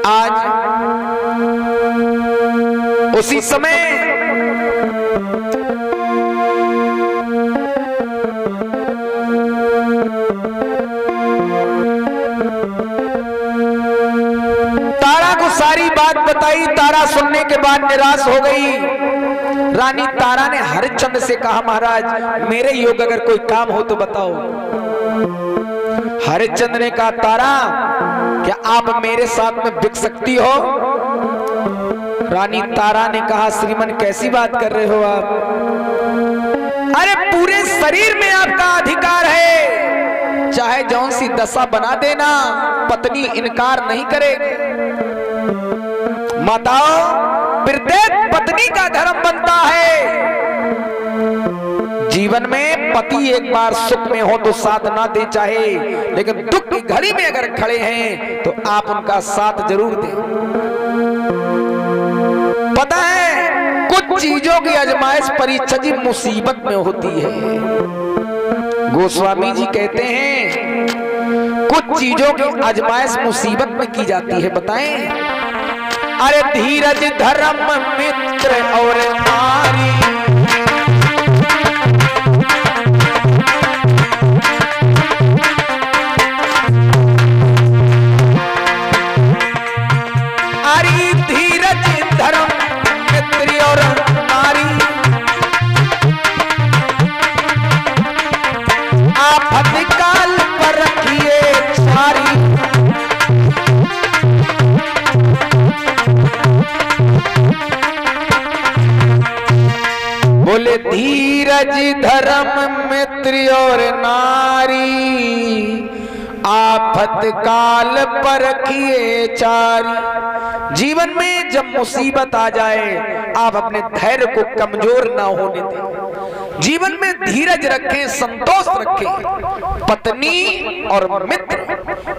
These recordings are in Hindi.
आज उसी समय तारा को सारी बात बताई। तारा सुनने के बाद निराश हो गई। रानी तारा ने हरिश्चंद्र से कहा, महाराज मेरे योग्य अगर कोई काम हो तो बताओ। हरिश्चंद्र ने कहा, तारा क्या आप मेरे साथ में बिक सकती हो? रानी तारा ने कहा, श्रीमन कैसी बात कर रहे हो आप? अरे पूरे शरीर में आपका अधिकार है, चाहे जौन सी दशा बना देना, पत्नी इनकार नहीं करेगी। माताओं, प्रत्येक पत्नी का धर्म बनता है जीवन में पति एक बार सुख में हो तो साथ ना दे चाहे, लेकिन दुख की घड़ी में अगर खड़े हैं तो आप उनका साथ जरूर दें। पता है कुछ चीजों की आजमाइश परीक्षा जी मुसीबत में होती है। गोस्वामी जी कहते हैं कुछ चीजों की आजमाइश मुसीबत में की जाती है। बताएं, अरे धीरज धर्म मित्र और नारी, अरे धीरज धर्म मित्र और नारी, आफत काल पर रखिए सारी। बोले धीरज धर्म मित्र और नारी, आफत काल पर रखिए चारी। जीवन में जब मुसीबत आ जाए आप अपने धैर्य को कमजोर ना होने दें। जीवन में धीरज रखें, संतोष रखें। पत्नी और मित्र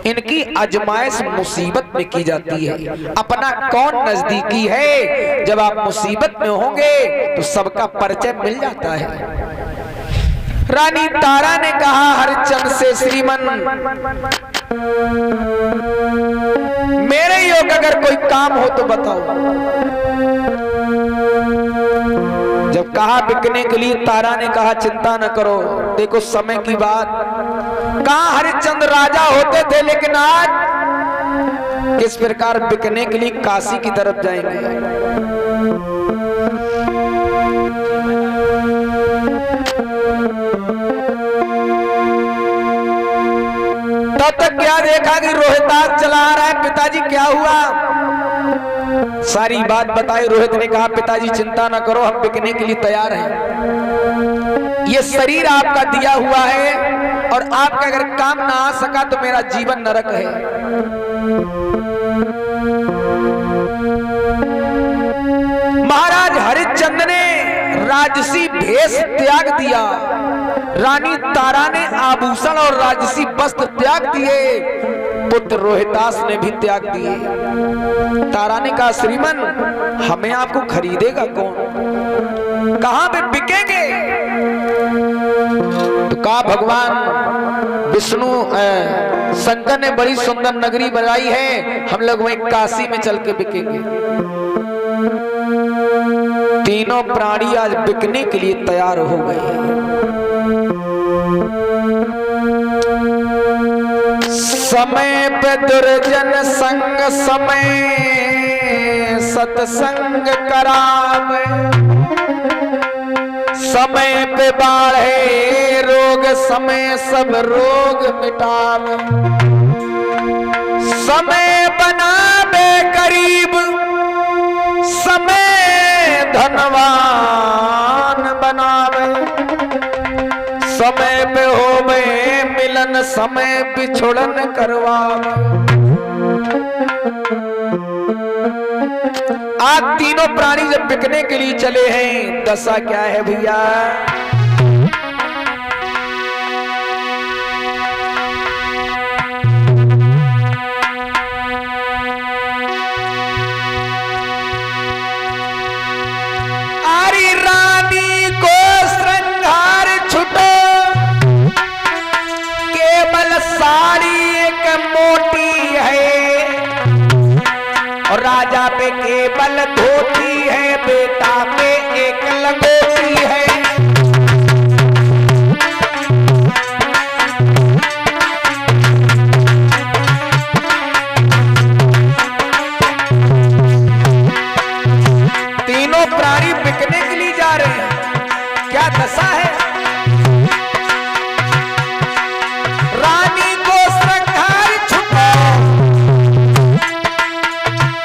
इनकी आजमाइश मुसीबत में की जाती है। अपना कौन नजदीकी है? जब आप मुसीबत में होंगे तो सबका परिचय मिल जाता है। रानी तारा ने कहा हरिश्चंद्र से, श्रीमन मेरे योग्य अगर कोई काम हो तो बताओ। जब कहा बिकने के लिए, तारा ने कहा चिंता न करो, देखो समय की बात। कहा हरिश्चंद्र राजा होते थे, लेकिन आज किस प्रकार बिकने के लिए काशी की तरफ जाएंगे। तब तक क्या देखा कि रोहितास चला आ रहा है। पिताजी क्या हुआ? सारी बात बताई। रोहित ने कहा, पिताजी चिंता ना करो, हम बिकने के लिए तैयार हैं। ये शरीर आपका दिया हुआ है और आपका अगर काम ना आ सका तो मेरा जीवन नरक है। महाराज हरिश्चंद्र ने राजसी भेष त्याग दिया। रानी तारा ने आभूषण और राजसी वस्त्र त्याग दिए। पुत्र रोहितास ने भी त्याग दिए। तारा ने कहा, श्रीमन हमें आपको खरीदेगा कौन? कहां पे बिकेंगे? तो कहा भगवान विष्णु शंकर ने बड़ी सुंदर नगरी बनाई है, हम लोग वहीं काशी में चल के बिकेंगे। तीनों प्राणी आज बिकने के लिए तैयार हो गए। समय पे दुर्जन संग समय सत्संग करावे, समय पे बाढ़े रोग समय सब रोग मिटावे, समय बनावे करीब समय धनवान बनावे, समय पे होवे मिलन समय बिछुड़न करवावे। आज तीनों प्राणी जब बिकने के लिए चले हैं, दशा क्या है भैया? आरी रानी को श्रृंगार छुटो, केवल साड़ी एक मोटी है, राजा पे केवल धोती है, बेटा पे एक लंगोटी है। तीनों प्राणी बिकने के लिए जा रहे हैं। क्या दशा है? रानी को श्रृंगार छुपा,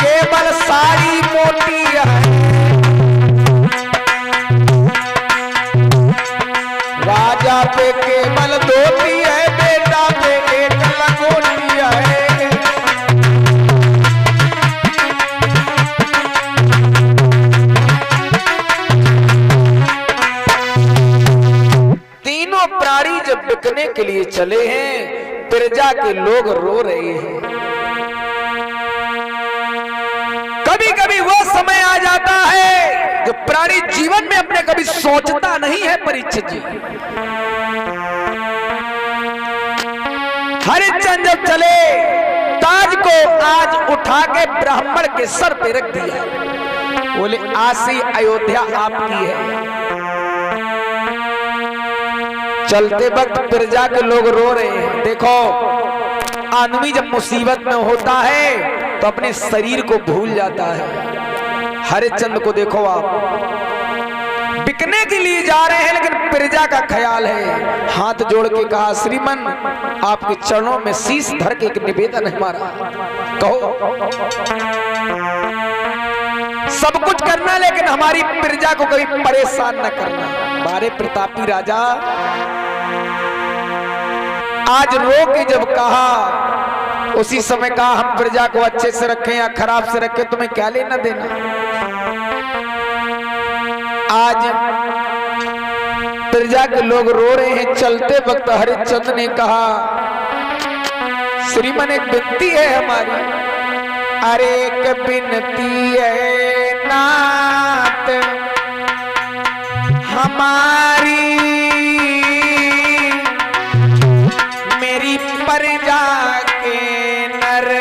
केवल साड़ी मोटी है। राजा पे केवल धोती है, बेटा पे एक लंगोटी है। तीनों प्राणी जब बिकने के लिए चले हैं, प्रजा के लोग रो रहे हैं। कभी कभी वो समय आ जाता है जो प्राणी जीवन में अपने कभी सोचता नहीं है। परीक्षित जी, हरिश्चंद्र जब चले, ताज को आज उठा के ब्राह्मण के सर पे रख दिया। बोले आज से अयोध्या आपकी है। चलते वक्त प्रजा के लोग रो रहे हैं। देखो, आदमी जब मुसीबत में होता है तो अपने शरीर को भूल जाता है। हरिश्चंद्र को देखो, आप बिकने के लिए जा रहे हैं, लेकिन प्रजा का ख्याल है। हाथ जोड़ के कहा, श्रीमन आपके चरणों में शीश धर के एक निवेदन है हमारा, कहो। सब कुछ करना, लेकिन हमारी प्रजा को कभी परेशान न करना। बारे प्रतापी राजा आज रो के जब कहा, उसी समय कहा हम प्रजा को अच्छे से रखें या खराब से रखें, तुम्हें क्या लेना देना। आज प्रजा के लोग रो रहे हैं। चलते वक्त हरिश्चंद्र ने कहा, श्रीमन एक विनती है हमारी। अरे एक विनती है नाथ हमारी, मेरी प्रजा के नर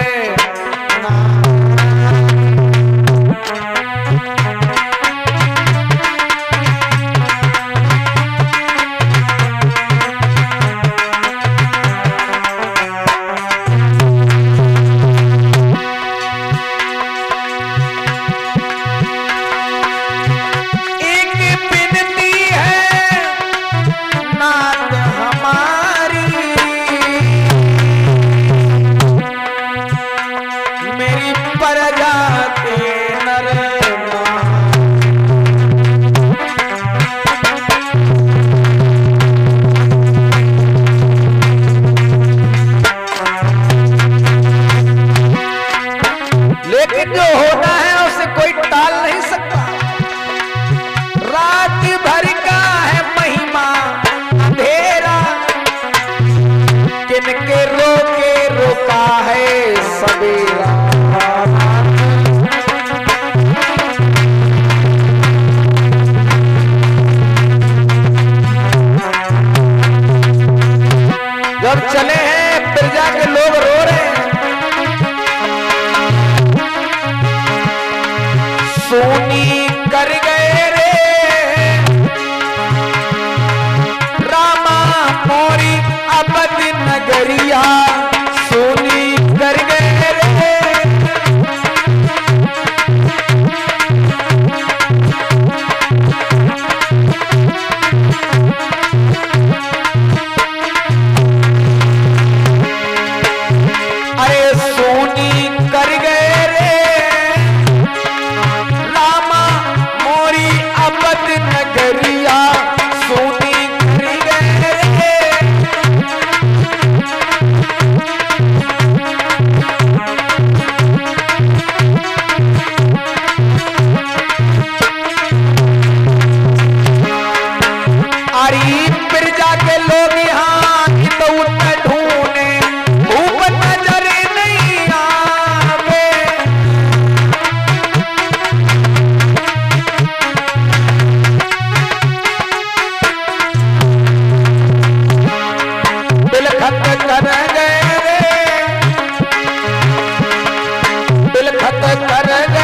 बिलखत कर